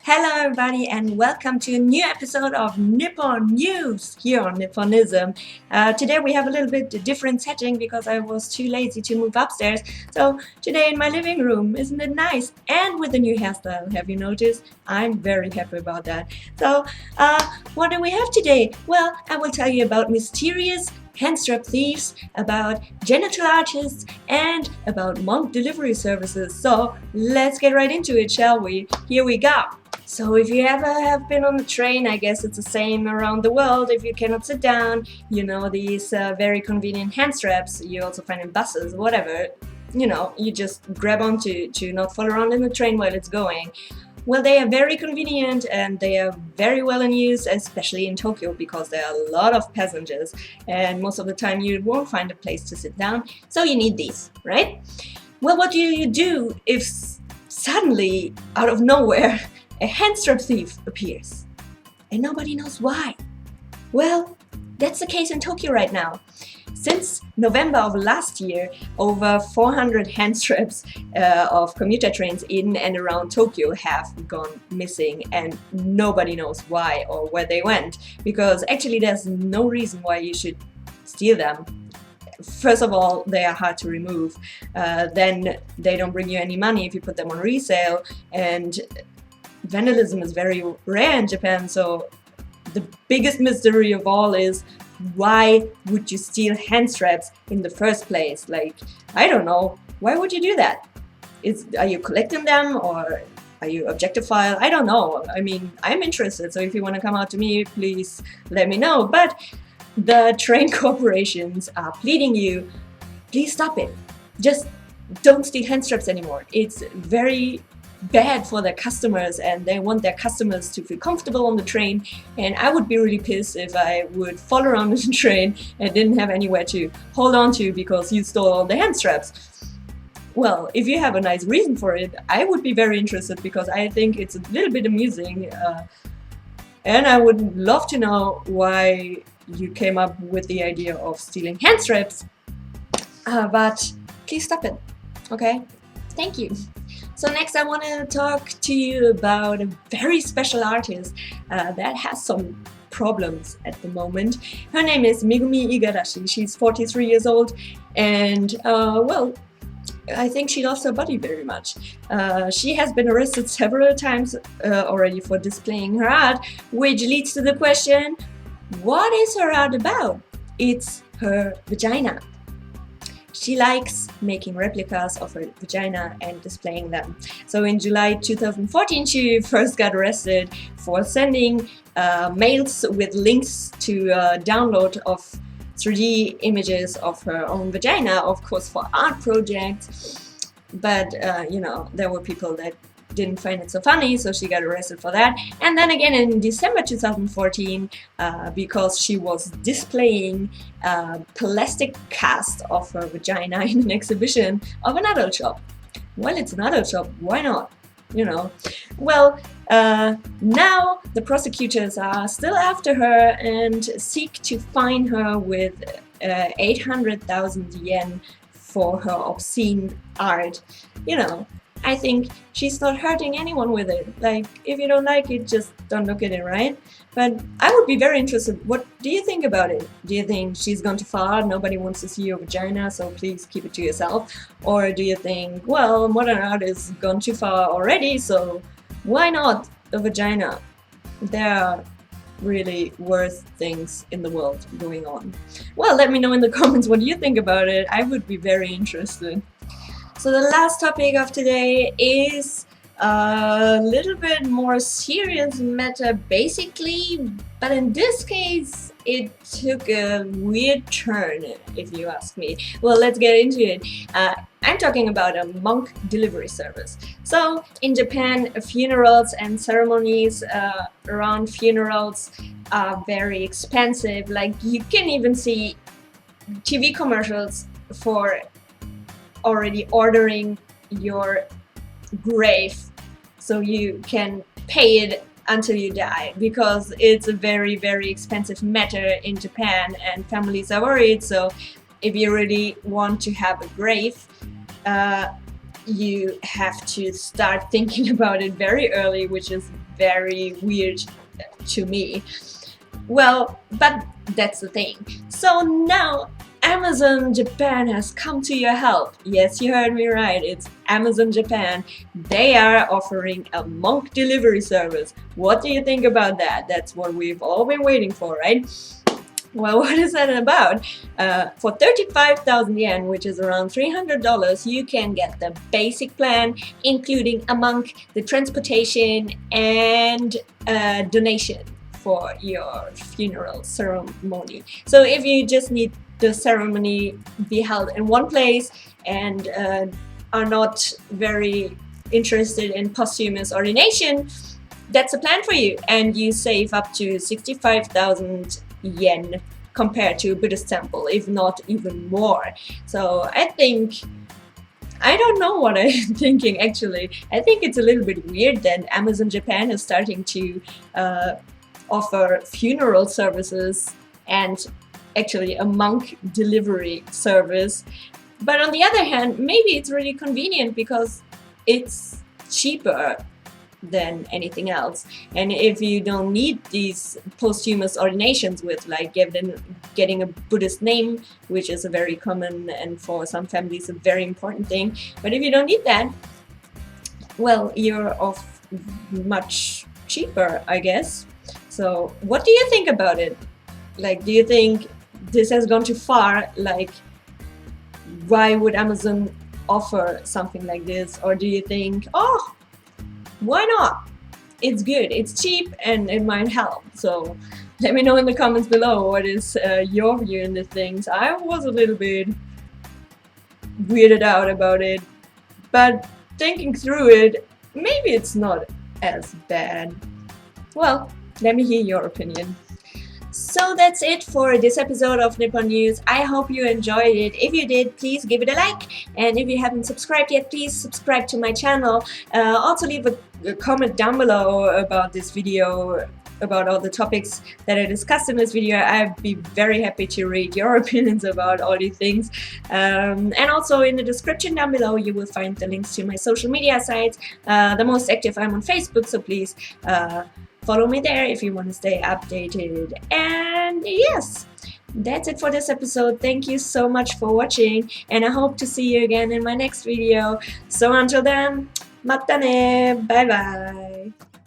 Hello everybody and welcome to a new episode of Nipponews here on Nipponism. Today we have a little bit different setting because I was too lazy to move upstairs. So today in my living room, isn't it nice? And with the new hairstyle, have you noticed? I'm very happy about that. So what do we have today? Well, I will tell you about mysterious handstrap thieves, about genital artists, and about MonkDelivery services. So let's get right into it, shall we? Here we go. So if you ever have been on a train, I guess it's the same around the world. If you cannot sit down, you know, these very convenient hand straps you also find in buses, whatever. You know, you just grab onto to not fall around in the train while it's going. Well, they are very convenient and they are very well in use, especially in Tokyo, because there are a lot of passengers and most of the time you won't find a place to sit down, so you need these, right? Well, what do you do if suddenly, out of nowhere, a handstrap thief appears and nobody knows why? Well, that's the case in Tokyo right now. Since November of last year, over 400 handstraps of commuter trains in and around Tokyo have gone missing, and nobody knows why or where they went, because actually there's no reason why you should steal them. First of all, they are hard to remove, then they don't bring you any money if you put them on resale, and vandalism is very rare in Japan, so the biggest mystery of all is, why would you steal hand straps in the first place? Like, I don't know, why would you do that? Are you collecting them or are you objectophile? I don't know. I mean, I'm interested, so if you want to come out to me, please let me know. But the train corporations are pleading you, please stop it. Just don't steal hand straps anymore. It's very bad for their customers and they want their customers to feel comfortable on the train, and I would be really pissed if I would fall around the train and didn't have anywhere to hold on to because you stole all the hand straps. Well, if you have a nice reason for it, I would be very interested, because I think it's a little bit amusing and I would love to know why you came up with the idea of stealing hand straps, but please stop it, okay? Thank you. So next I want to talk to you about a very special artist that has some problems at the moment. Her name is Megumi Igarashi. She's 43 years old and well, I think she loves her body very much. She has been arrested several times already for displaying her art, which leads to the question, what is her art about? It's her vagina. She likes making replicas of her vagina and displaying them. So in July 2014, she first got arrested for sending mails with links to download of 3D images of her own vagina, of course for art projects. But you know, there were people that didn't find it so funny, so she got arrested for that. And then again in December 2014, because she was displaying a plastic cast of her vagina in an exhibition of an adult shop. Well, it's an adult shop, why not? You know. Well, now the prosecutors are still after her and seek to fine her with 800,000 yen for her obscene art. You know, I think she's not hurting anyone with it. Like, if you don't like it, just don't look at it, right? But I would be very interested. What do you think about it? Do you think she's gone too far? Nobody wants to see your vagina, so please keep it to yourself? Or do you think, well, modern art has gone too far already, so why not a vagina? There are really worse things in the world going on. Well, let me know in the comments what you think about it. I would be very interested. So the last topic of today is a little bit more serious matter basically, but in this case it took a weird turn, if you ask me. Well, let's get into it. I'm talking about a MonkDelivery service. So in Japan, funerals and ceremonies around funerals are very expensive. Like, you can even see TV commercials for already ordering your grave so you can pay it until you die, because it's a very, very expensive matter in Japan and families are worried. So if you really want to have a grave, you have to start thinking about it very early, which is very weird to me. Well, but that's the thing. So now Amazon Japan has come to your help. Yes, you heard me right. It's Amazon Japan. They are offering a MonkDelivery service. What do you think about that? That's what we've all been waiting for, right? Well, what is that about? For 35,000 yen, which is around $300, you can get the basic plan, including a monk, the transportation, and donation for your funeral ceremony. So if you just need the ceremony be held in one place and are not very interested in posthumous ordination, that's a plan for you, and you save up to 65,000 yen compared to a Buddhist temple, if not even more. So I don't know what I'm thinking actually. I think it's a little bit weird that Amazon Japan is starting to offer funeral services and actually a monk delivery service. But on the other hand, maybe it's really convenient because it's cheaper than anything else. And if you don't need these posthumous ordinations with like getting a Buddhist name, which is a very common and for some families a very important thing, but if you don't need that, well, you're off much cheaper, I guess. So what do you think about it? Like, do you think this has gone too far? Like, why would Amazon offer something like this? Or do you think, oh, why not? It's good, it's cheap, and it might help. So let me know in the comments below what is your view on the things. I was a little bit weirded out about it, but thinking through it, maybe it's not as bad. Well, let me hear your opinion. So that's it for this episode of Nippon News. I hope you enjoyed it. If you did, please give it a like. And if you haven't subscribed yet, please subscribe to my channel. Also leave a comment down below about this video, about all the topics that I discussed in this video. I'd be very happy to read your opinions about all these things. And also in the description down below, you will find the links to my social media sites. The most active, I'm on Facebook, so please follow me there if you want to stay updated. And yes, that's it for this episode. Thank you so much for watching, and I hope to see you again in my next video. So until then, mata ne! Bye bye!